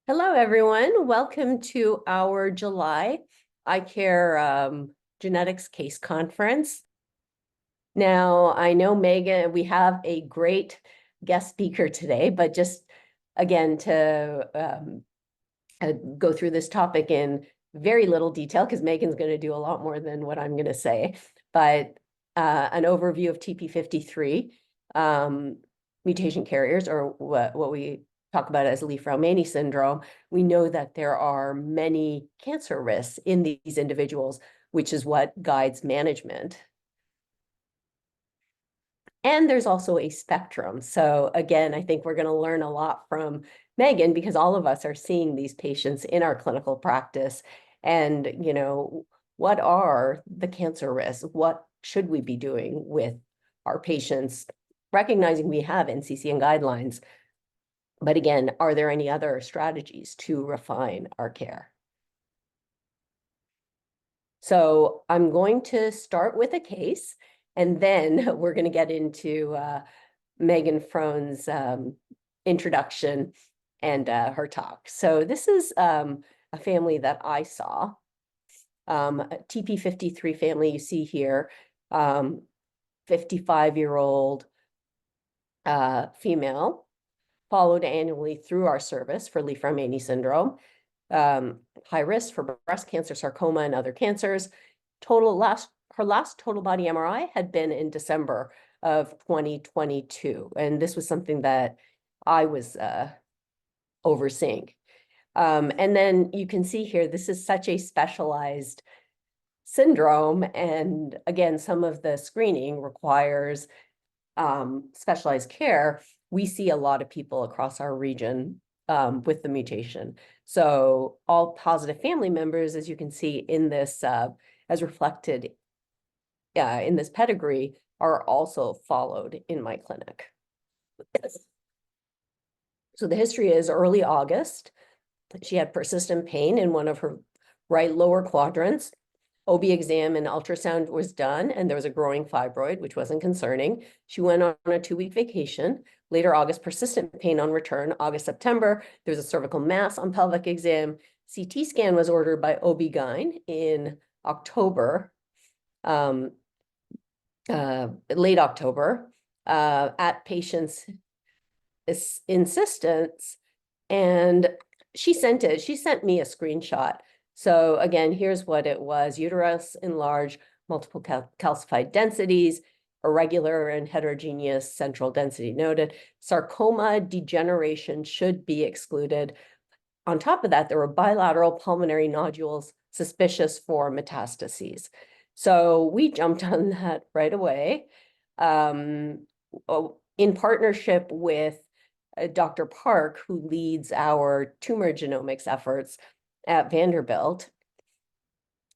Hello, everyone. Welcome to our July ICARE Genetics Case Conference. Now, I know, Megan, we have a great guest speaker today, but just again to go through this topic in very little detail, because Megan's going to do a lot more than what I'm going to say, but an overview of TP53 mutation carriers, or what we talk about as Li-Fraumeni syndrome. We know that there are many cancer risks in these individuals, which is what guides management. And there's also a spectrum. So again, I think we're going to learn a lot from Megan, because all of us are seeing these patients in our clinical practice. And, what are the cancer risks? What should we be doing with our patients, recognizing we have NCCN guidelines? But again, are there any other strategies to refine our care? So I'm going to start with a case, and then we're going to get into Megan Frone's introduction and her talk. So this is a family that I saw, a TP53 family you see here, 55-year-old female, followed annually through our service for Li-Fraumeni syndrome, high risk for breast cancer, sarcoma, and other cancers. Her last total body MRI had been in December of 2022, and this was something that I was overseeing. And then you can see here, this is such a specialized syndrome, and again, some of the screening requires specialized care. We see a lot of people across our region with the mutation. So all positive family members, as you can see in this, as reflected in this pedigree, are also followed in my clinic. So the history is early August. She had persistent pain in one of her right lower quadrants. OB exam and ultrasound was done, and there was a growing fibroid, which wasn't concerning. She went on a 2-week vacation. Later August, persistent pain on return. August, September, there was a cervical mass on pelvic exam. CT scan was ordered by OB-GYN in October, late October, at patient's insistence, and she sent me a screenshot. So again, here's what it was: uterus enlarged, multiple calcified densities, irregular and heterogeneous central density noted. Sarcoma degeneration should be excluded. On top of that, there were bilateral pulmonary nodules suspicious for metastases. So we jumped on that right away, in partnership with Dr. Park, who leads our tumor genomics efforts at Vanderbilt.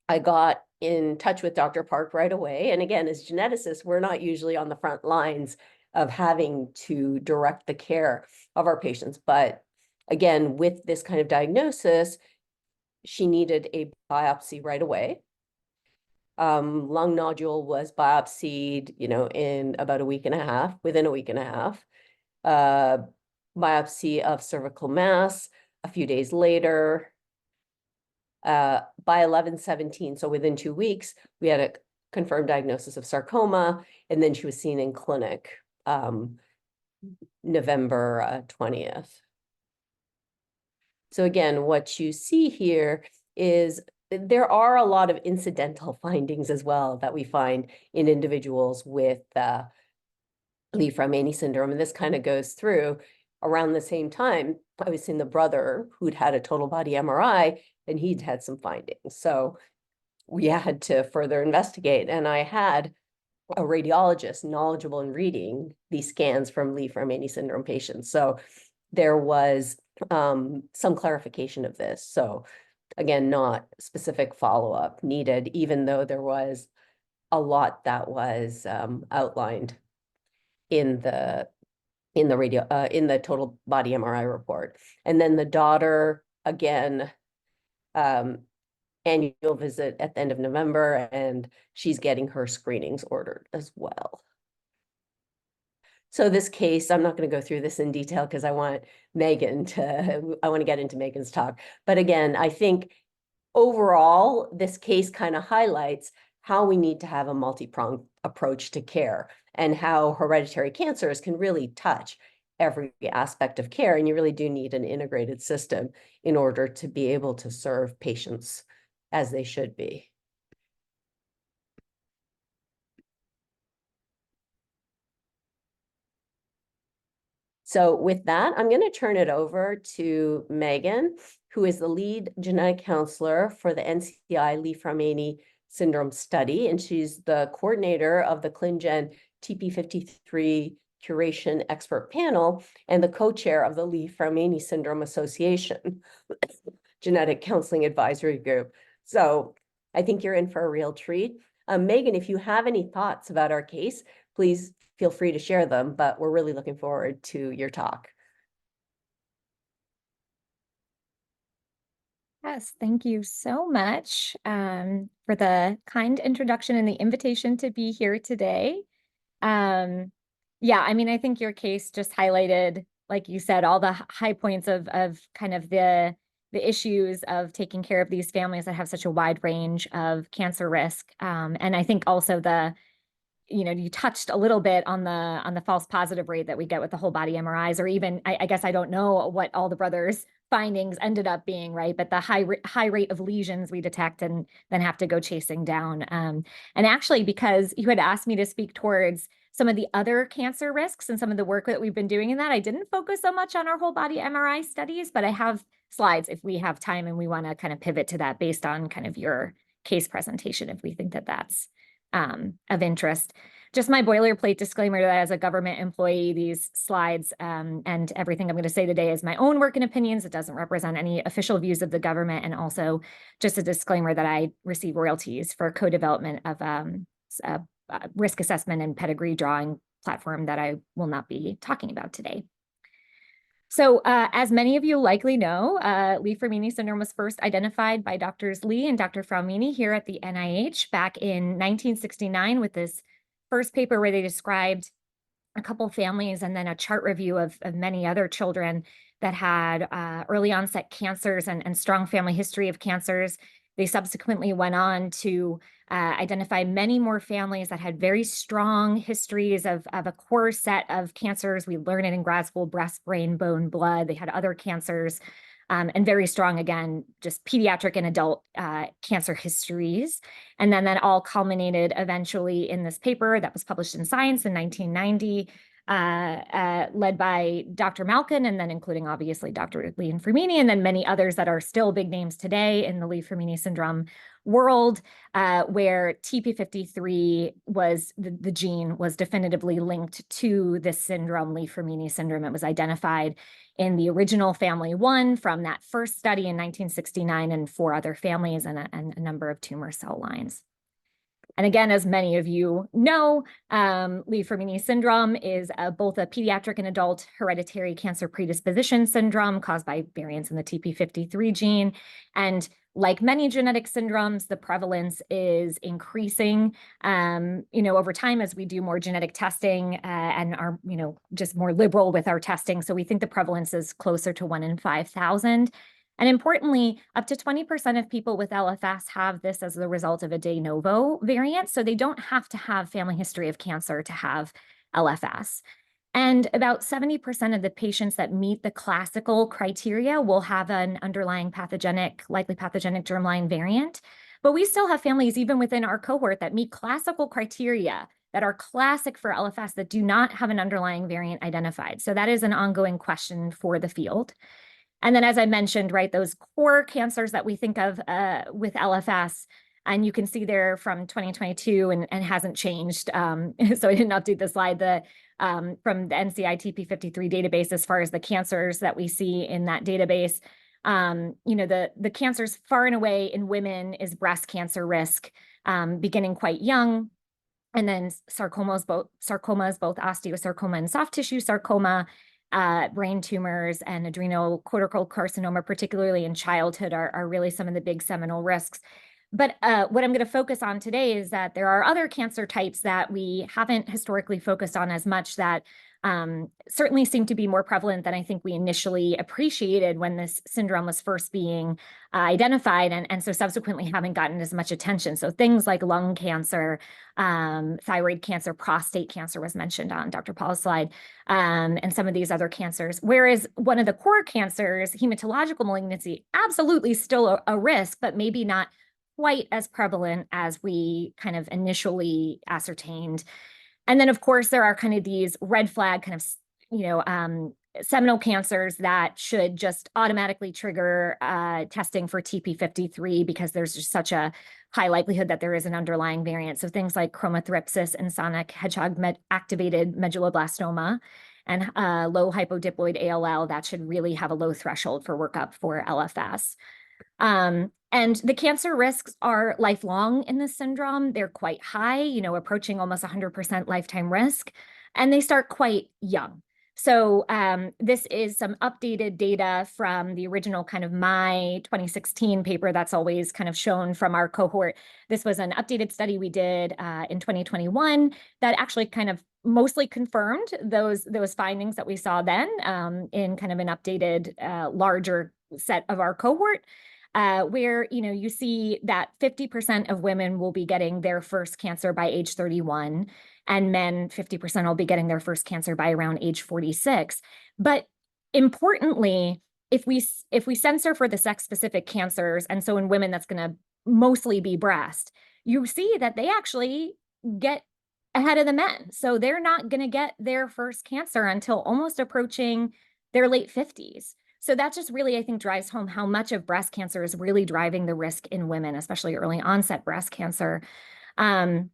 I got in touch with Dr. Park right away. And again, as geneticists, we're not usually on the front lines of having to direct the care of our patients. But again, with this kind of diagnosis, she needed a biopsy right away. Lung nodule was biopsied, in about a week and a half, within a week and a half. Biopsy of cervical mass a few days later. By 11/17, so within 2 weeks, we had a confirmed diagnosis of sarcoma, and then she was seen in clinic November 20th. So again, what you see here is there are a lot of incidental findings as well that we find in individuals with Li-Fraumeni syndrome, and this kind of goes through. Around the same time, I was seeing the brother who'd had a total body MRI, and he'd had some findings. So we had to further investigate, and I had a radiologist knowledgeable in reading these scans from Li-Fraumeni syndrome patients. So there was some clarification of this. So again, not specific follow-up needed, even though there was a lot that was outlined in the total body MRI report. And then the daughter, again, annual visit at the end of November, and she's getting her screenings ordered as well. So this case, I'm not going to go through this in detail because I want to get into Megan's talk. But again, I think overall, this case kind of highlights how we need to have a multi-pronged approach to care and how hereditary cancers can really touch every aspect of care. And you really do need an integrated system in order to be able to serve patients as they should be. So with that, I'm going to turn it over to Megan, who is the lead genetic counselor for the NCI Li-Fraumeni Syndrome study, and she's the coordinator of the ClinGen TP53 curation expert panel and the co-chair of the Li-Fraumeni Syndrome Association Genetic Counseling Advisory Group. So I think you're in for a real treat. Megan, if you have any thoughts about our case, please feel free to share them, but we're really looking forward to your talk. Yes, thank you so much for the kind introduction and the invitation to be here today. Yeah, I mean, I think your case just highlighted, like you said, all the high points of kind of the issues of taking care of these families that have such a wide range of cancer risk. And I think also you touched a little bit on the false positive rate that we get with the whole body MRIs, or even, I guess I don't know what all the brothers' findings ended up being, right? But the high rate of lesions we detect and then have to go chasing down. And actually, because you had asked me to speak towards some of the other cancer risks and some of the work that we've been doing in that, I didn't focus so much on our whole body MRI studies, but I have slides if we have time and we want to kind of pivot to that based on kind of your case presentation, if we think that that's of interest. Just my boilerplate disclaimer that as a government employee, these slides and everything I'm going to say today is my own work and opinions. It doesn't represent any official views of the government. And also just a disclaimer that I receive royalties for co-development of a risk assessment and pedigree drawing platform that I will not be talking about today. So as many of you likely know, Li-Fraumeni syndrome was first identified by Drs. Li and Dr. Fraumeni here at the NIH back in 1969 with this first paper where they described a couple families and then a chart review of many other children that had early onset cancers and strong family history of cancers. They subsequently went on to identify many more families that had very strong histories of a core set of cancers. We learned it in grad school: breast, brain, bone, blood. They had other cancers and very strong, again, just pediatric and adult cancer histories. And then that all culminated eventually in this paper that was published in Science in 1990, led by Dr. Malkin, and then including obviously Dr. Li and Fraumeni, and then many others that are still big names today in the Li-Fraumeni syndrome world, where TP53 was the gene was definitively linked to this syndrome, Li-Fraumeni syndrome. It was identified in the original family 1 from that first study in 1969 and 4 other families and a number of tumor cell lines. And again, as many of you know, Li-Fraumeni syndrome is both a pediatric and adult hereditary cancer predisposition syndrome caused by variants in the TP53 gene. And like many genetic syndromes, the prevalence is increasing, over time as we do more genetic testing and are, just more liberal with our testing. So we think the prevalence is closer to 1 in 5,000. And importantly, up to 20% of people with LFS have this as the result of a de novo variant. So they don't have to have family history of cancer to have LFS. And about 70% of the patients that meet the classical criteria will have an underlying likely pathogenic germline variant. But we still have families, even within our cohort, that meet classical criteria that are classic for LFS that do not have an underlying variant identified. So that is an ongoing question for the field. And then, as I mentioned, right, those core cancers that we think of with LFS, and you can see there from 2022 and hasn't changed. So I didn't update the slide from the NCI TP53 database as far as the cancers that we see in that database. The cancers far and away in women is breast cancer risk, beginning quite young. And then sarcomas, both osteosarcoma and soft tissue sarcoma, brain tumors and adrenocortical carcinoma, particularly in childhood, are really some of the big seminal risks. But what I'm going to focus on today is that there are other cancer types that we haven't historically focused on as much that certainly seem to be more prevalent than I think we initially appreciated when this syndrome was first being identified, and so subsequently haven't gotten as much attention. So things like lung cancer, thyroid cancer, prostate cancer was mentioned on Dr. Paul's slide, and some of these other cancers. Whereas one of the core cancers, hematological malignancy, absolutely still a risk, but maybe not quite as prevalent as we kind of initially ascertained. And then, of course, there are kind of these red flag kind of, seminal cancers that should just automatically trigger testing for TP53 because there's just such a high likelihood that there is an underlying variant. So things like chromathripsis and sonic hedgehog activated medulloblastoma and low hypodiploid ALL, that should really have a low threshold for workup for LFS. And the cancer risks are lifelong in this syndrome. They're quite high, approaching almost 100% lifetime risk, and they start quite young. So this is some updated data from the original kind of my 2016 paper that's always kind of shown from our cohort. This was an updated study we did in 2021 that actually kind of mostly confirmed those findings that we saw then in kind of an updated larger set of our cohort. Where you see that 50% of women will be getting their first cancer by age 31, and men 50% will be getting their first cancer by around age 46. But importantly, if we censor for the sex-specific cancers, and so in women that's going to mostly be breast, you see that they actually get ahead of the men. So they're not going to get their first cancer until almost approaching their late 50s. So that just really, I think, drives home how much of breast cancer is really driving the risk in women, especially early onset breast cancer. And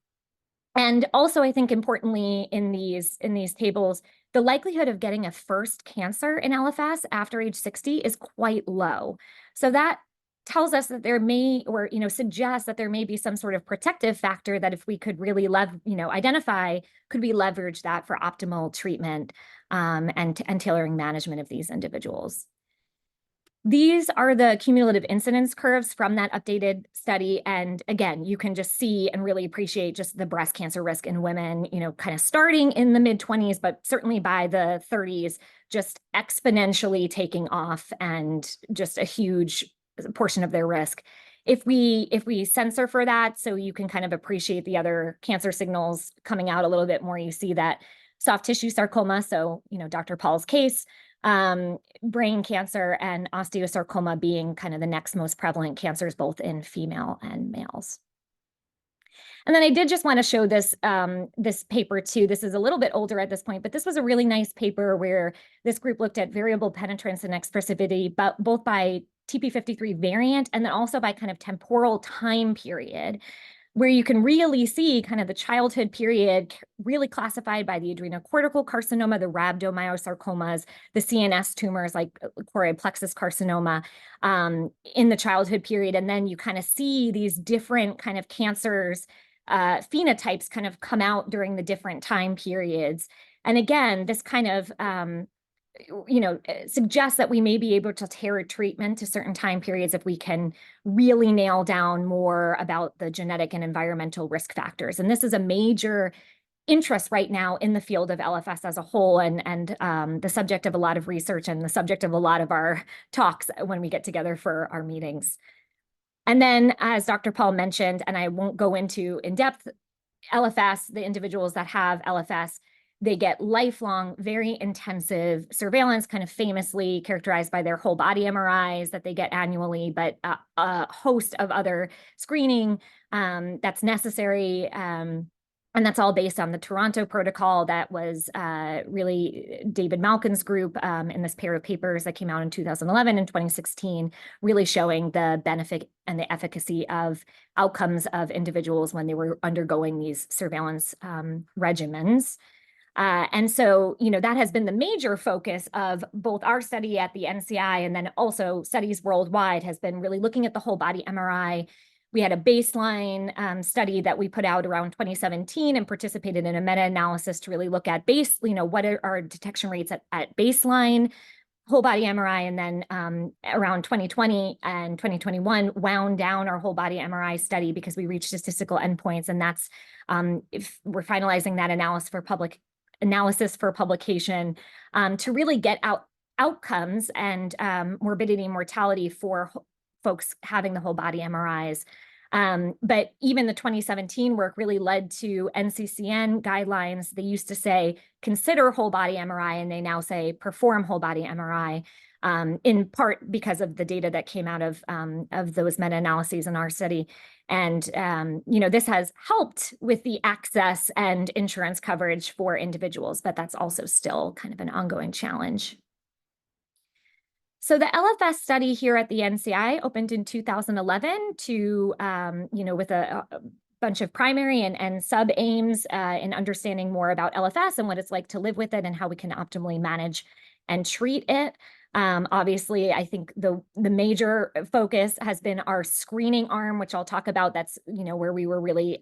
also, I think importantly in these tables, the likelihood of getting a first cancer in LFS after age 60 is quite low. So that tells us that there may, or suggests that there may be some sort of protective factor that if we could really identify, could we leverage that for optimal treatment and tailoring management of these individuals. These are the cumulative incidence curves from that updated study. And again, you can just see and really appreciate just the breast cancer risk in women, kind of starting in the mid-20s, but certainly by the 30s, just exponentially taking off and just a huge portion of their risk. If we censor for that, so you can kind of appreciate the other cancer signals coming out a little bit more, you see that soft tissue sarcoma, so, Dr. Paul's case, brain cancer and osteosarcoma being kind of the next most prevalent cancers, both in female and males. And then I did just want to show this paper too. This is a little bit older at this point, but this was a really nice paper where this group looked at variable penetrance and expressivity, but both by TP53 variant and then also by kind of temporal time period, where you can really see kind of the childhood period really classified by the adrenocortical carcinoma, the rhabdomyosarcomas, the CNS tumors like choroid plexus carcinoma in the childhood period. And then you kind of see these different kind of cancers, phenotypes kind of come out during the different time periods. And again, this kind of suggests that we may be able to tailor treatment to certain time periods if we can really nail down more about the genetic and environmental risk factors. And this is a major interest right now in the field of LFS as a whole, and the subject of a lot of research and the subject of a lot of our talks when we get together for our meetings. And then, as Dr. Paul mentioned, and I won't go into in depth, LFS, the individuals that have LFS, they get lifelong, very intensive surveillance, kind of famously characterized by their whole body MRIs that they get annually, but a host of other screening that's necessary. And that's all based on the Toronto protocol that was really David Malkin's group in this pair of papers that came out in 2011 and 2016, really showing the benefit and the efficacy of outcomes of individuals when they were undergoing these surveillance regimens. And so, that has been the major focus of both our study at the NCI and then also studies worldwide has been really looking at the whole body MRI. We had a baseline study that we put out around 2017 and participated in a meta-analysis to really look at what are our detection rates at baseline whole body MRI, and then around 2020 and 2021 wound down our whole body MRI study because we reached statistical endpoints, and that's if we're finalizing that analysis for publication to really get outcomes and morbidity and mortality for folks having the whole body MRIs. But even the 2017 work really led to NCCN guidelines. They used to say, consider whole body MRI, and they now say perform whole body MRI, in part because of the data that came out of those meta-analyses in our study. And, this has helped with the access and insurance coverage for individuals, but that's also still kind of an ongoing challenge. So the LFS study here at the NCI opened in 2011 to, with a bunch of primary and sub-aims in understanding more about LFS and what it's like to live with it and how we can optimally manage and treat it. Obviously, I think the major focus has been our screening arm, which I'll talk about. That's, where we were really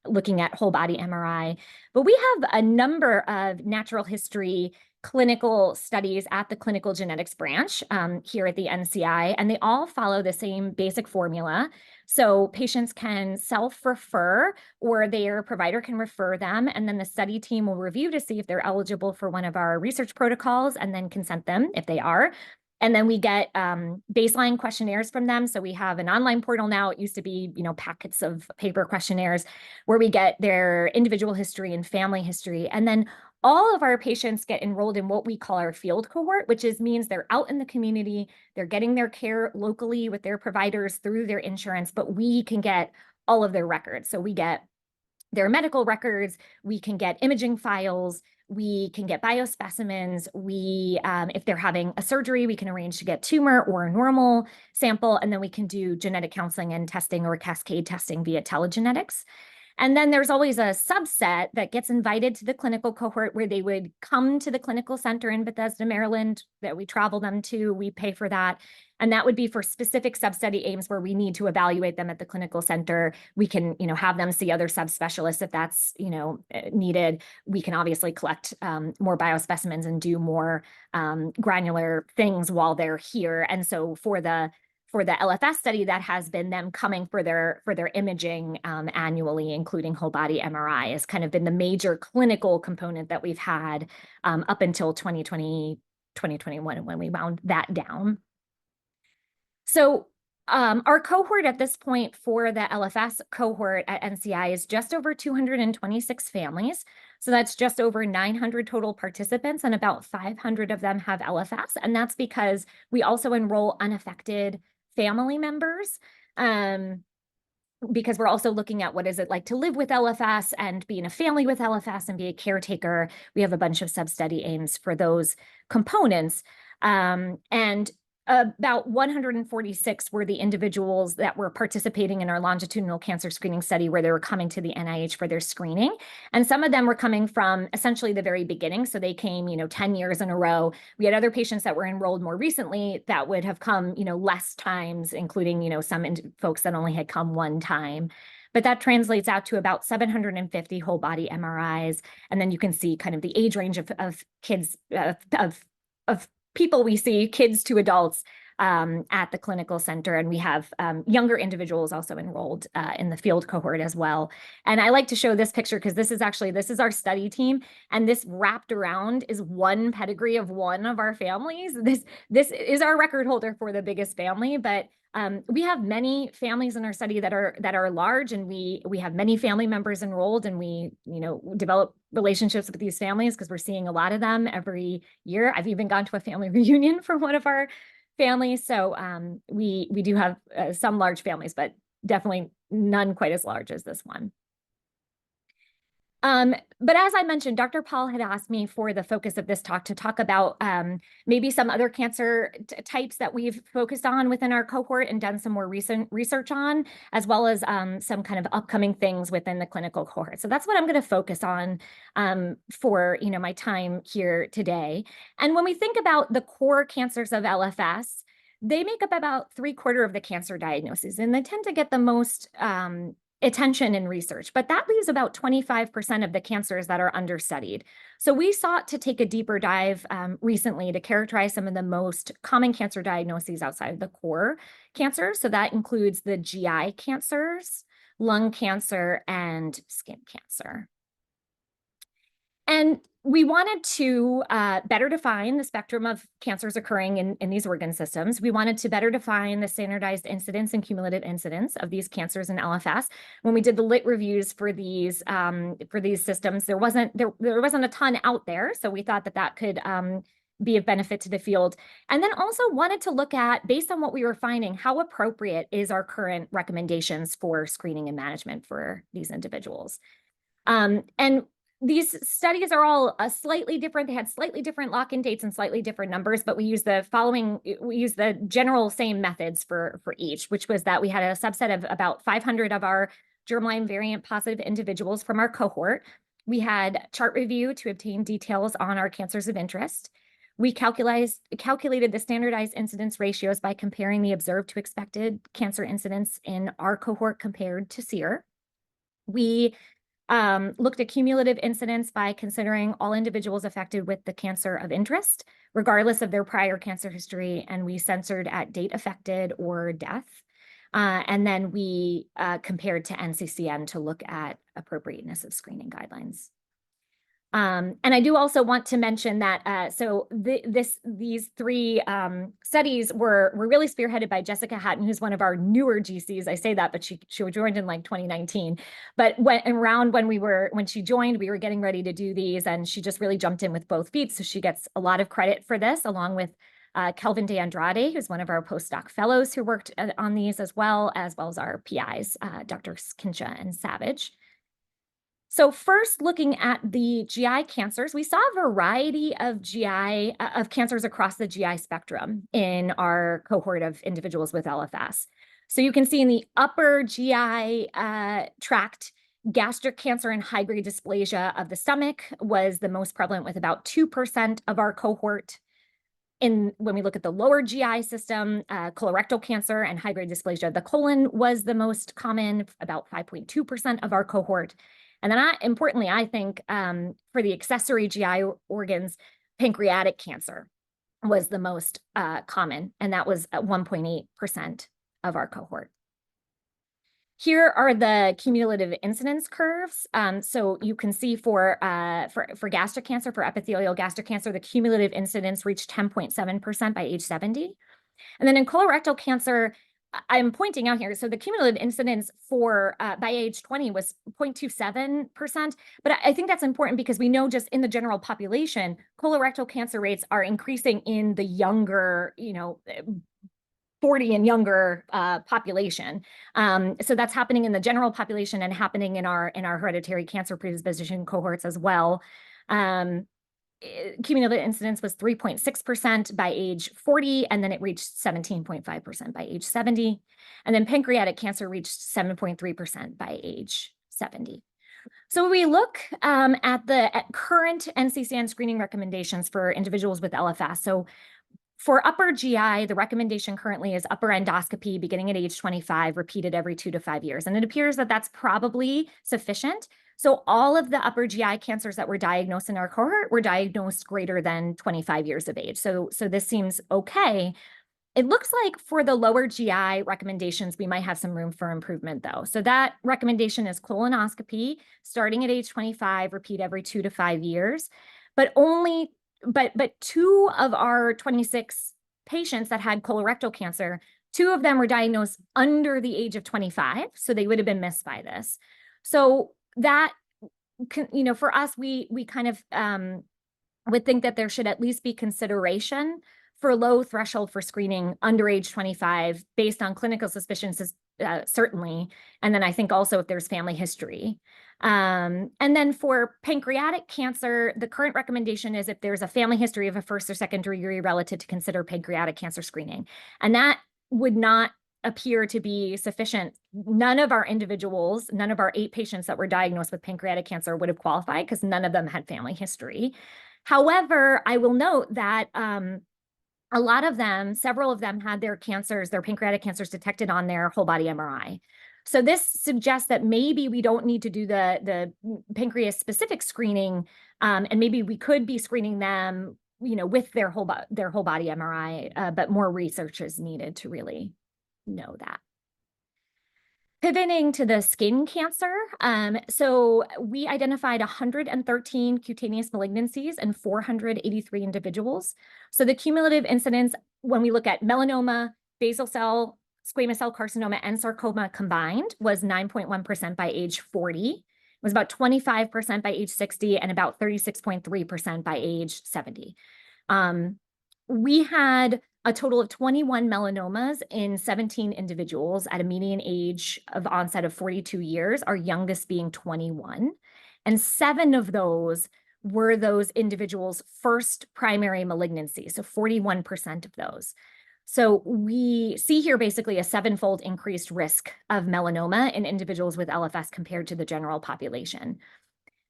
looking at whole body MRI. But we have a number of natural history clinical studies at the clinical genetics branch here at the NCI, and they all follow the same basic formula. So patients can self-refer, or their provider can refer them, and then the study team will review to see if they're eligible for one of our research protocols and then consent them if they are. And then we get baseline questionnaires from them. So we have an online portal now. It used to be, packets of paper questionnaires where we get their individual history and family history. And then all of our patients get enrolled in what we call our field cohort, which means they're out in the community, they're getting their care locally with their providers through their insurance, but we can get all of their records. So we get their medical records, we can get imaging files, we can get biospecimens. If they're having a surgery, we can arrange to get tumor or a normal sample, and then we can do genetic counseling and testing or cascade testing via telegenetics. And then there's always a subset that gets invited to the clinical cohort where they would come to the clinical center in Bethesda, Maryland, that we travel them to. We pay for that. And that would be for specific sub-study aims where we need to evaluate them at the clinical center. We can, have them see other subspecialists if that's, needed. We can obviously collect more biospecimens and do more granular things while they're here. And so for the LFS study, that has been them coming for their imaging annually, including whole body MRI, has kind of been the major clinical component that we've had up until 2020, 2021, when we wound that down. So our cohort at this point for the LFS cohort at NCI is just over 226 families. So that's just over 900 total participants, and about 500 of them have LFS. And that's because we also enroll unaffected family members, because we're also looking at what is it like to live with LFS and be in a family with LFS and be a caretaker. We have a bunch of sub-study aims for those components. And about 146 were the individuals that were participating in our longitudinal cancer screening study, where they were coming to the NIH for their screening. And some of them were coming from essentially the very beginning. So they came, 10 years in a row. We had other patients that were enrolled more recently that would have come, less times, including, some folks that only had come one time. But that translates out to about 750 whole body MRIs. And then you can see kind of the age range of kids, of people we see, kids to adults, at the clinical center. And we have younger individuals also enrolled in the field cohort as well. And I like to show this picture because this is our study team. And this wrapped around is one pedigree of one of our families. This is our record holder for the biggest family, but we have many families in our study that are large, and we have many family members enrolled, and we develop relationships with these families because we're seeing a lot of them every year. I've even gone to a family reunion for one of our families. So we do have some large families, but definitely none quite as large as this one. But as I mentioned, Dr. Paul had asked me for the focus of this talk to talk about maybe some other cancer types that we've focused on within our cohort and done some more recent research on, as well as some kind of upcoming things within the clinical cohort. So that's what I'm going to focus on for my time here today. And when we think about the core cancers of LFS, they make up about 3/4 of the cancer diagnoses, and they tend to get the most attention in research, but that leaves about 25% of the cancers that are understudied. So we sought to take a deeper dive recently to characterize some of the most common cancer diagnoses outside of the core cancers. So that includes the GI cancers, lung cancer, and skin cancer. And we wanted to better define the spectrum of cancers occurring in these organ systems. We wanted to better define the standardized incidence and cumulative incidence of these cancers in LFS. When we did the lit reviews for these systems, there wasn't a ton out there, so we thought that could be of benefit to the field. And then also wanted to look at, based on what we were finding, how appropriate is our current recommendations for screening and management for these individuals. And these studies are all slightly different. They had slightly different lock-in dates and slightly different numbers, but we use the general same methods for each, which was that we had a subset of about 500 of our germline variant positive individuals from our cohort. We had chart review to obtain details on our cancers of interest. We calculated the standardized incidence ratios by comparing the observed to expected cancer incidence in our cohort compared to SEER. We looked at cumulative incidence by considering all individuals affected with the cancer of interest, regardless of their prior cancer history, and we censored at date affected or death. And then we compared to NCCN to look at appropriateness of screening guidelines. And I do also want to mention that these three studies were really spearheaded by Jessica Hatton, who's one of our newer GCs. I say that, but she joined in like 2019. But when she joined, we were getting ready to do these, and she just really jumped in with both feet. So she gets a lot of credit for this, along with Kelvin De Andrade, who's one of our postdoc fellows who worked on these, as well as our PIs, Drs. Kincha and Savage. So first, looking at the GI cancers, we saw a variety of cancers across the GI spectrum in our cohort of individuals with LFS. So you can see in the upper GI tract, gastric cancer and high-grade dysplasia of the stomach was the most prevalent, with about 2% of our cohort. When we look at the lower GI system, colorectal cancer and high-grade dysplasia of the colon was the most common, about 5.2% of our cohort. And then importantly, I think for the accessory GI organs, pancreatic cancer was the most common, and that was at 1.8% of our cohort. Here are the cumulative incidence curves. So you can see for gastric cancer, for epithelial gastric cancer, the cumulative incidence reached 10.7% by age 70. And then in colorectal cancer, I'm pointing out here, so the cumulative incidence for by age 20 was 0.27%, but I think that's important because we know just in the general population, colorectal cancer rates are increasing in the younger, 40 and younger population. So that's happening in the general population and happening in our hereditary cancer predisposition cohorts as well. Cumulative incidence was 3.6% by age 40, and then it reached 17.5% by age 70. And then pancreatic cancer reached 7.3% by age 70. So when we look at current NCCN screening recommendations for individuals with LFS, so for upper GI, the recommendation currently is upper endoscopy beginning at age 25, repeated every 2 to 5 years. And it appears that that's probably sufficient. So all of the upper GI cancers that were diagnosed in our cohort were diagnosed greater than 25 years of age. So this seems okay. It looks like for the lower GI recommendations, we might have some room for improvement though. So that recommendation is colonoscopy starting at age 25, repeat every 2 to 5 years, but 2 of our 26 patients that had colorectal cancer, 2 of them were diagnosed under the age of 25, so they would have been missed by this. So that, for us, we kind of would think that there should at least be consideration for low threshold for screening under age 25 based on clinical suspicions, certainly. And then I think also if there's family history. And then for pancreatic cancer, the current recommendation is if there's a family history of a first or second degree relative to consider pancreatic cancer screening. And that would not appear to be sufficient. None of our 8 patients that were diagnosed with pancreatic cancer would have qualified because none of them had family history. However, I will note that a lot of them, several of them had their pancreatic cancers detected on their whole body MRI. So this suggests that maybe we don't need to do the pancreas-specific screening, and maybe we could be screening them, with their whole body MRI, but more research is needed to really know that. Pivoting to the skin cancer, so we identified 113 cutaneous malignancies in 483 individuals. So the cumulative incidence, when we look at melanoma, basal cell, squamous cell carcinoma, and sarcoma combined, was 9.1% by age 40. It was about 25% by age 60 and about 36.3% by age 70. We had a total of 21 melanomas in 17 individuals at a median age of onset of 42 years, our youngest being 21. And 7 of those were those individuals' first primary malignancy, so 41% of those. So we see here basically a 7-fold increased risk of melanoma in individuals with LFS compared to the general population.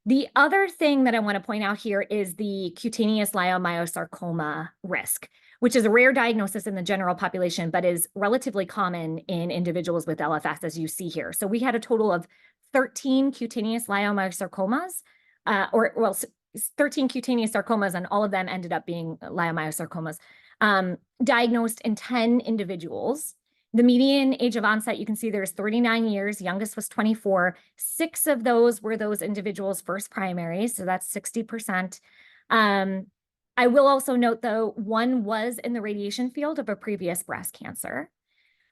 The other thing that I want to point out here is the cutaneous leiomyosarcoma risk, which is a rare diagnosis in the general population, but is relatively common in individuals with LFS, as you see here. So we had a total of 13 cutaneous leiomyosarcomas, 13 cutaneous sarcomas, and all of them ended up being leiomyosarcomas, diagnosed in 10 individuals. The median age of onset, you can see there's 39 years, youngest was 24. 6 of those were those individuals' first primaries, so that's 60%. I will also note, though, 1 was in the radiation field of a previous breast cancer.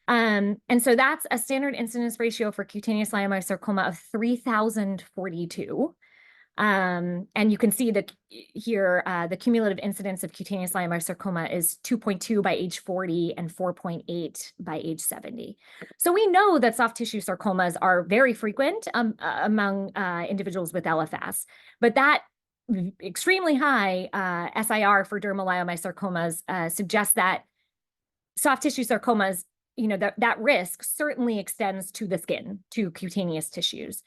And so that's a standard incidence ratio for cutaneous leiomyosarcoma of 3,042. And you can see that here, the cumulative incidence of cutaneous leiomyosarcoma is 2.2 by age 40 and 4.8 by age 70. So we know that soft tissue sarcomas are very frequent among individuals with LFS, but that extremely high SIR for dermal leiomyosarcomas suggests that soft tissue sarcomas, that risk certainly extends to the skin, to cutaneous tissues.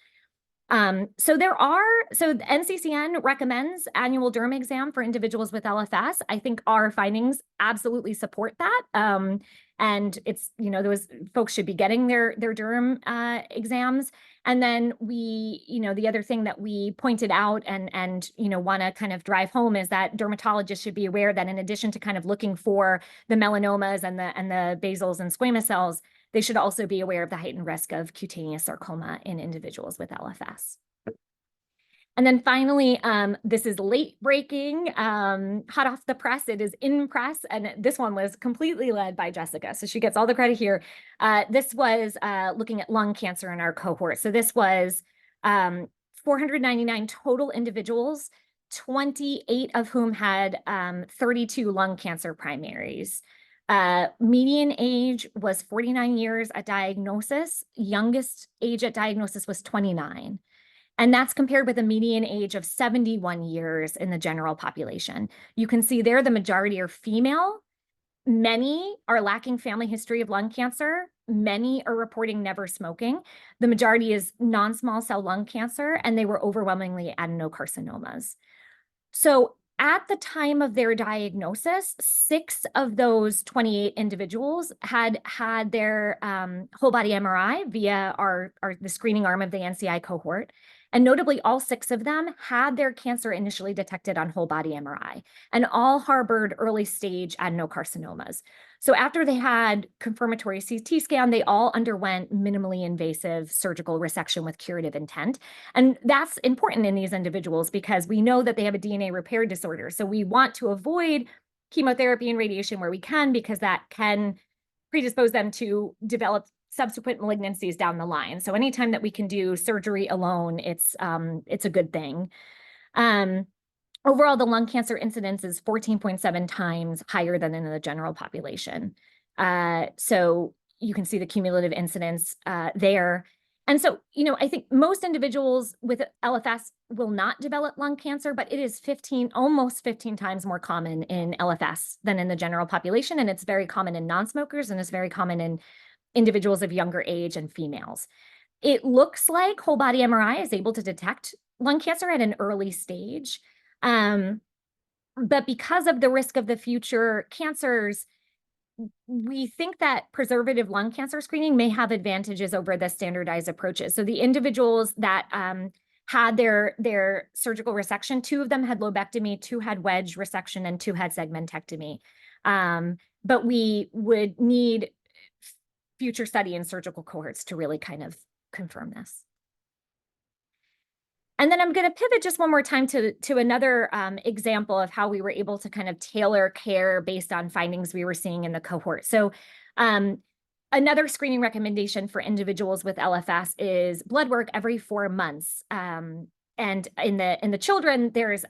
So the NCCN recommends annual derm exam for individuals with LFS. I think our findings absolutely support that. And it's, those folks should be getting their derm exams. And then the other thing that we pointed out and want to kind of drive home is that dermatologists should be aware that in addition to kind of looking for the melanomas and the basals and squamous cells, they should also be aware of the heightened risk of cutaneous sarcoma in individuals with LFS. And then finally, this is late breaking, hot off the press. It is in press, and this one was completely led by Jessica, so she gets all the credit here. This was looking at lung cancer in our cohort. So this was 499 total individuals, 28 of whom had 32 lung cancer primaries. Median age was 49 years at diagnosis. Youngest age at diagnosis was 29. And that's compared with a median age of 71 years in the general population. You can see there the majority are female. Many are lacking family history of lung cancer. Many are reporting never smoking. The majority is non-small cell lung cancer, and they were overwhelmingly adenocarcinomas. So at the time of their diagnosis, 6 of those 28 individuals had their whole body MRI via the screening arm of the NCI cohort. And notably, all 6 of them had their cancer initially detected on whole body MRI, and all harbored early stage adenocarcinomas. So after they had confirmatory CT scan, they all underwent minimally invasive surgical resection with curative intent. And that's important in these individuals because we know that they have a DNA repair disorder. So we want to avoid chemotherapy and radiation where we can, because that can predispose them to develop subsequent malignancies down the line. So anytime that we can do surgery alone, it's a good thing. Overall, the lung cancer incidence is 14.7 times higher than in the general population. So you can see the cumulative incidence there. And so, I think most individuals with LFS will not develop lung cancer, but it is almost 15 times more common in LFS than in the general population. And it's very common in non-smokers, and it's very common in individuals of younger age and females. It looks like whole body MRI is able to detect lung cancer at an early stage. But because of the risk of the future cancers, we think that preservative lung cancer screening may have advantages over the standardized approaches. So the individuals that had their surgical resection, 2 of them had lobectomy, 2 had wedge resection, and 2 had segmentectomy. But we would need future study in surgical cohorts to really kind of confirm this. And then I'm going to pivot just one more time to another example of how we were able to kind of tailor care based on findings we were seeing in the cohort. So another screening recommendation for individuals with LFS is blood work every 4 months. And in the children, there's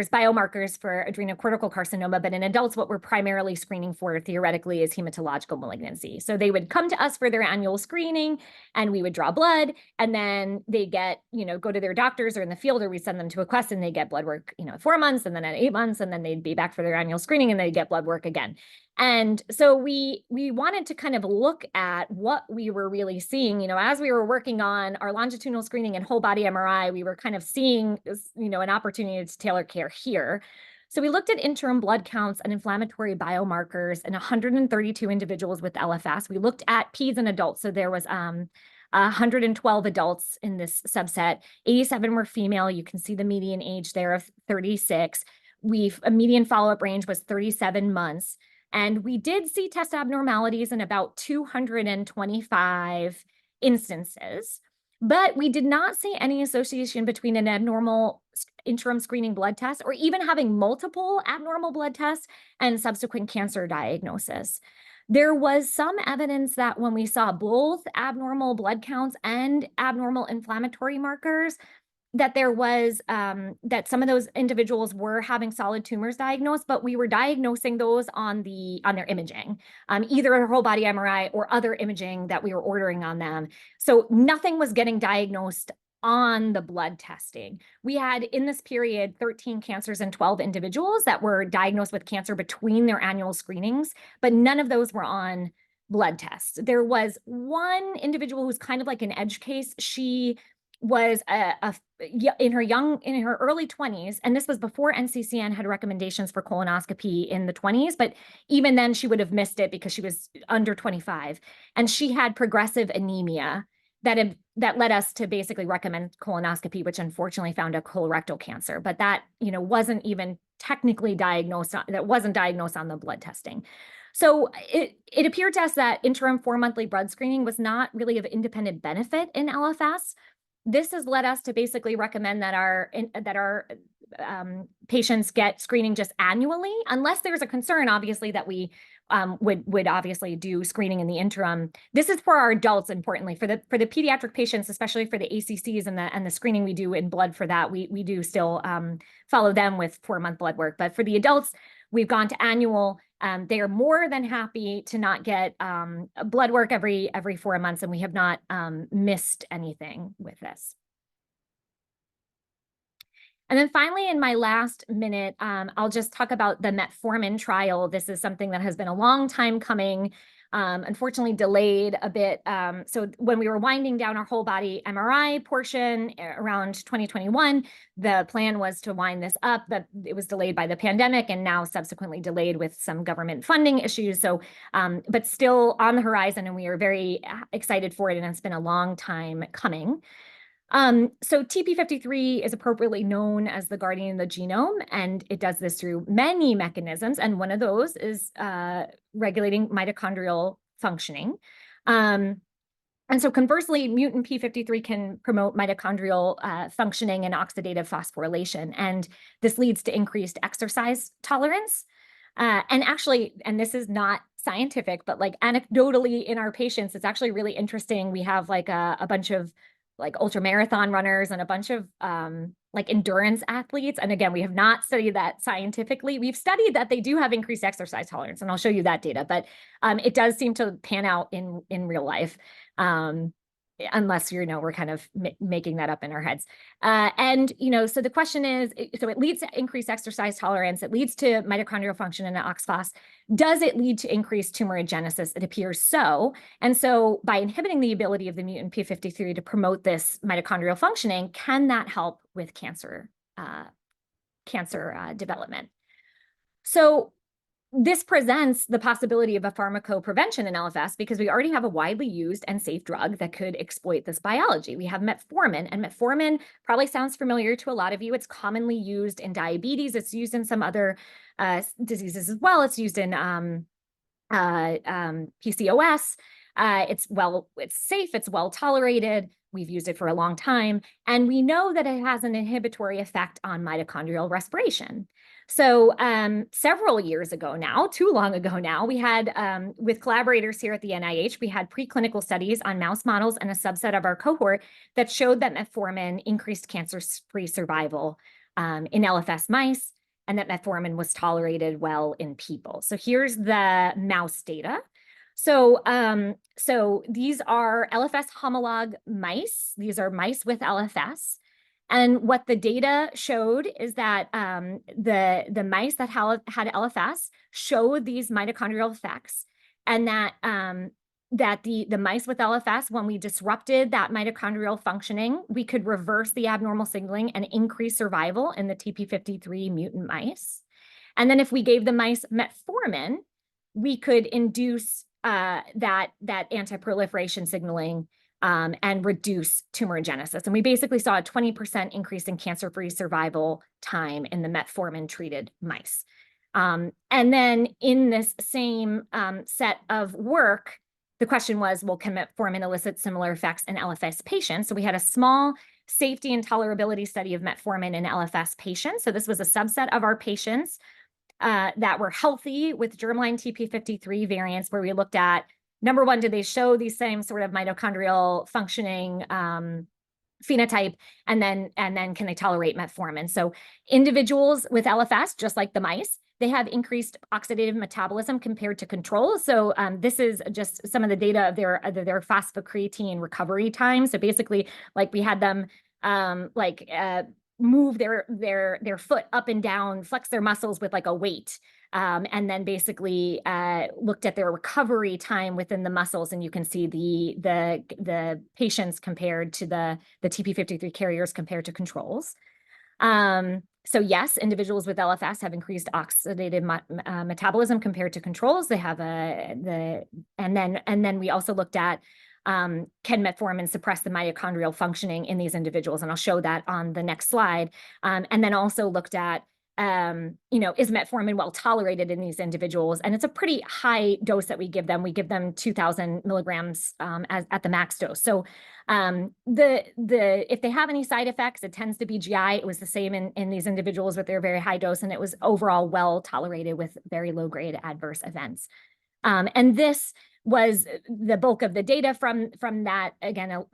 biomarkers for adrenocortical carcinoma, but in adults, what we're primarily screening for theoretically is hematological malignancy. So they would come to us for their annual screening and we would draw blood, and then they get, go to their doctors or in the field, or we send them to a quest and they get blood work, at 4 months and then at 8 months, and then they'd be back for their annual screening and they get blood work again. And so we wanted to kind of look at what we were really seeing, as we were working on our longitudinal screening and whole body MRI, we were kind of seeing, an opportunity to tailor care here. So we looked at interim blood counts and inflammatory biomarkers in 132 individuals with LFS. We looked at peds and adults. So there was 112 adults in this subset. 87 were female. You can see the median age there of 36. A median follow-up range was 37 months. And we did see test abnormalities in about 225 instances, but we did not see any association between an abnormal interim screening blood test or even having multiple abnormal blood tests and subsequent cancer diagnosis. There was some evidence that when we saw both abnormal blood counts and abnormal inflammatory markers, that there was that some of those individuals were having solid tumors diagnosed, but we were diagnosing those on their imaging, either a whole body MRI or other imaging that we were ordering on them. So nothing was getting diagnosed on the blood testing. We had in this period 13 cancers in 12 individuals that were diagnosed with cancer between their annual screenings, but none of those were on blood tests. There was one individual who's kind of like an edge case. She was in her early 20s, and this was before NCCN had recommendations for colonoscopy in the 20s, but even then she would have missed it because she was under 25, and she had progressive anemia that led us to basically recommend colonoscopy, which unfortunately found a colorectal cancer, but that wasn't even technically diagnosed, that wasn't diagnosed on the blood testing. So it appeared to us that interim 4-monthly blood screening was not really of independent benefit in LFS. This has led us to basically recommend that our patients get screening just annually, unless there's a concern, obviously, that we would obviously do screening in the interim. This is for our adults, importantly. For the pediatric patients, especially for the ACCs and the screening we do in blood for that, we do still follow them with 4-month blood work. But for the adults, we've gone to annual. They are more than happy to not get blood work every 4 months, and we have not missed anything with this. And then finally, in my last minute, I'll just talk about the metformin trial. This is something that has been a long time coming, unfortunately delayed a bit. So when we were winding down our whole body MRI portion around 2021, the plan was to wind this up, but it was delayed by the pandemic and now subsequently delayed with some government funding issues. So, but still on the horizon, and we are very excited for it, and it's been a long time coming. So TP53 is appropriately known as the guardian of the genome, and it does this through many mechanisms. And one of those is regulating mitochondrial functioning. And so conversely, mutant P53 can promote mitochondrial functioning and oxidative phosphorylation. And this leads to increased exercise tolerance. And actually, and this is not scientific, but like anecdotally in our patients, it's actually really interesting. We have like a bunch of like ultra marathon runners and a bunch of like endurance athletes. And again, we have not studied that scientifically. We've studied that they do have increased exercise tolerance, and I'll show you that data, but it does seem to pan out in real life. Unless, we're kind of making that up in our heads. And, so the question is, so it leads to increased exercise tolerance. It leads to mitochondrial function and OXPHOS. Does it lead to increased tumorigenesis? It appears so. And so by inhibiting the ability of the mutant P53 to promote this mitochondrial functioning, can that help with cancer development? So this presents the possibility of a pharmacoprevention in LFS because we already have a widely used and safe drug that could exploit this biology. We have metformin, and metformin probably sounds familiar to a lot of you. It's commonly used in diabetes. It's used in some other diseases as well. It's used in PCOS. It's safe, it's well tolerated. We've used it for a long time, and we know that it has an inhibitory effect on mitochondrial respiration. So several years ago now, too long ago now, we had, with collaborators here at the NIH, we had preclinical studies on mouse models and a subset of our cohort that showed that metformin increased cancer-free survival in LFS mice, and that metformin was tolerated well in people. So here's the mouse data. So, so these are LFS homolog mice. These are mice with LFS. And what the data showed is that the mice that had LFS showed these mitochondrial effects, and that that the mice with LFS, when we disrupted that mitochondrial functioning, we could reverse the abnormal signaling and increase survival in the TP53 mutant mice. And then if we gave the mice metformin, we could induce that anti-proliferation signaling and reduce tumorigenesis. And we basically saw a 20% increase in cancer-free survival time in the metformin-treated mice. And then in this same set of work, the question was, well, can metformin elicit similar effects in LFS patients? So we had a small safety and tolerability study of metformin in LFS patients. So this was a subset of our patients that were healthy with germline TP53 variants, where we looked at, number one, did they show these same sort of mitochondrial functioning phenotype, and then can they tolerate metformin? So individuals with LFS, just like the mice, they have increased oxidative metabolism compared to control. So this is just some of the data of their phosphocreatine recovery time. So basically, like, we had them move their foot up and down, flex their muscles with like a weight, and then basically looked at their recovery time within the muscles, and you can see the patients compared to the TP53 carriers compared to controls. So yes, individuals with LFS have increased oxidative metabolism compared to controls. They have and then we also looked at can metformin suppress the mitochondrial functioning in these individuals? And I'll show that on the next slide. And then also looked at, is metformin well tolerated in these individuals? And it's a pretty high dose that we give them. We give them 2,000 milligrams at the max dose. So if they have any side effects, it tends to be GI. It was the same in these individuals with their very high dose, and it was overall well tolerated with very low grade adverse events. And this was the bulk of the data from that, again,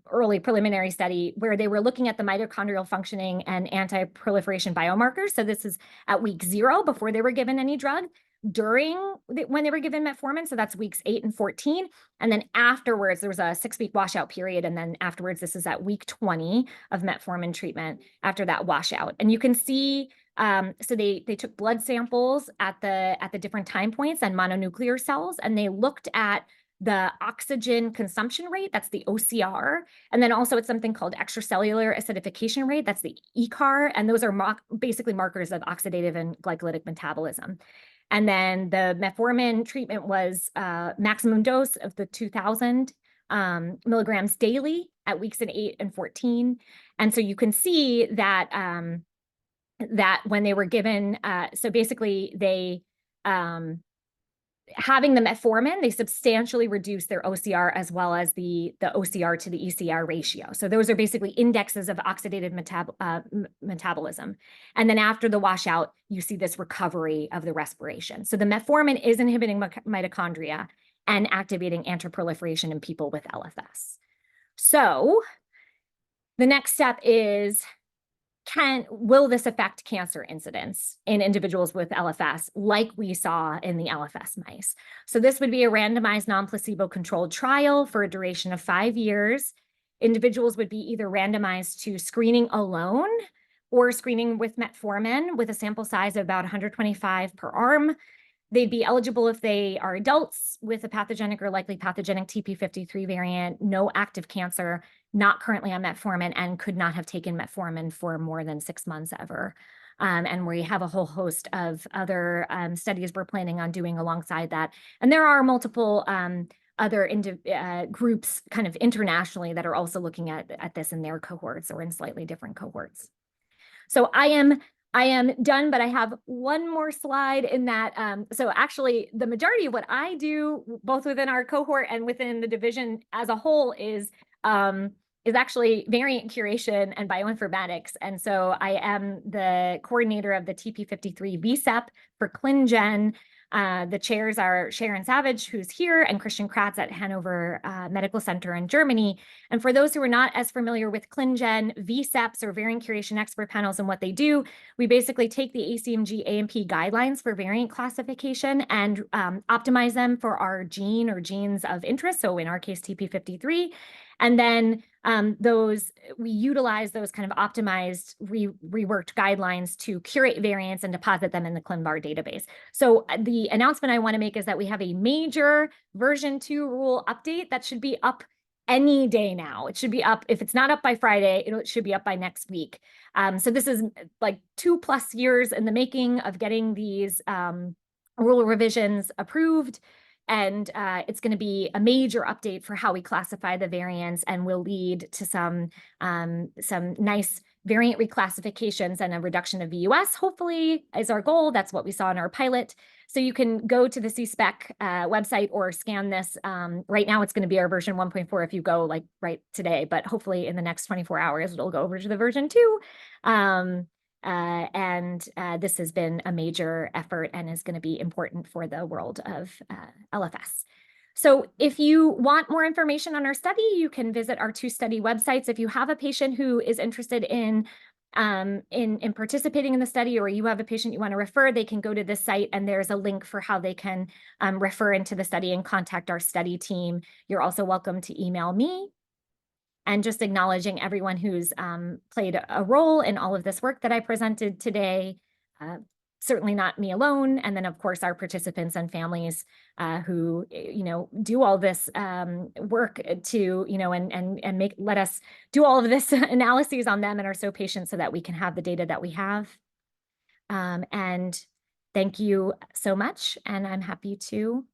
early preliminary study where they were looking at the mitochondrial functioning and anti-proliferation biomarkers. So this is at week 0 before they were given any drug, when they were given metformin. So that's weeks 8 and 14. And then afterwards, there was a 6-week washout period. And then afterwards, this is at week 20 of metformin treatment after that washout. And you can see, so they took blood samples at the different time points and mononuclear cells, and they looked at the oxygen consumption rate, that's the OCR, and then also it's something called extracellular acidification rate, that's the ICARE, and those are basically markers of oxidative and glycolytic metabolism. And then the metformin treatment was maximum dose of the 2,000 milligrams daily at weeks 8 and 14. And so you can see that that when they were given, so basically they, having the metformin, they substantially reduced their OCR as well as the OCR to the ECR ratio. So those are basically indexes of oxidative metabolism. And then after the washout, you see this recovery of the respiration. So the metformin is inhibiting mitochondria and activating antiproliferation in people with LFS. So the next step is, will this affect cancer incidence in individuals with LFS like we saw in the LFS mice? So this would be a randomized non-placebo controlled trial for a duration of 5 years. Individuals would be either randomized to screening alone or screening with metformin with a sample size of about 125 per arm. They'd be eligible if they are adults with a pathogenic or likely pathogenic TP53 variant, no active cancer, not currently on metformin, and could not have taken metformin for more than 6 months ever. And we have a whole host of other studies we're planning on doing alongside that. And there are multiple other groups kind of internationally that are also looking at this in their cohorts or in slightly different cohorts. So I am done, but I have one more slide in that. So actually, the majority of what I do, both within our cohort and within the division as a whole, is actually variant curation and bioinformatics. And so I am the coordinator of the TP53 VSEP for ClinGen. The chairs are Sharon Savage, who's here, and Christian Kratz at Hanover Medical Center in Germany. And for those who are not as familiar with ClinGen, VSEPs or variant curation expert panels and what they do, we basically take the ACMG A&P guidelines for variant classification and optimize them for our gene or genes of interest. So in our case, TP53. And then we utilize those kind of optimized, reworked guidelines to curate variants and deposit them in the ClinVar database. So the announcement I want to make is that we have a major version 2 rule update that should be up any day now. It should be up. If it's not up by Friday, it should be up by next week. So this is like 2+ years in the making of getting these rule revisions approved. And it's going to be a major update for how we classify the variants and will lead to some nice variant reclassifications and a reduction of VUS, hopefully, is our goal. That's what we saw in our pilot. So you can go to the CSPEC website or scan this. Right now, it's going to be our version 1.4 if you go like right today, but hopefully in the next 24 hours, it'll go over to the version 2. This has been a major effort and is going to be important for the world of LFS. So if you want more information on our study, you can visit our 2 study websites. If you have a patient who is interested in participating in the study, or you have a patient you want to refer, they can go to this site and there's a link for how they can refer into the study and contact our study team. You're also welcome to email me. And just acknowledging everyone who's played a role in all of this work that I presented today. Certainly not me alone. And then, of course, our participants and families who, do all this work to, and let us do all of this analyses on them and are so patient so that we can have the data that we have. And thank you so much. And I'm happy to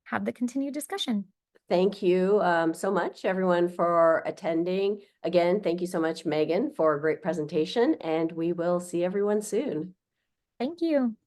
have the continued discussion. Thank you so much, everyone, for attending. Again, thank you so much, Megan, for a great presentation, and we will see everyone soon. Thank you.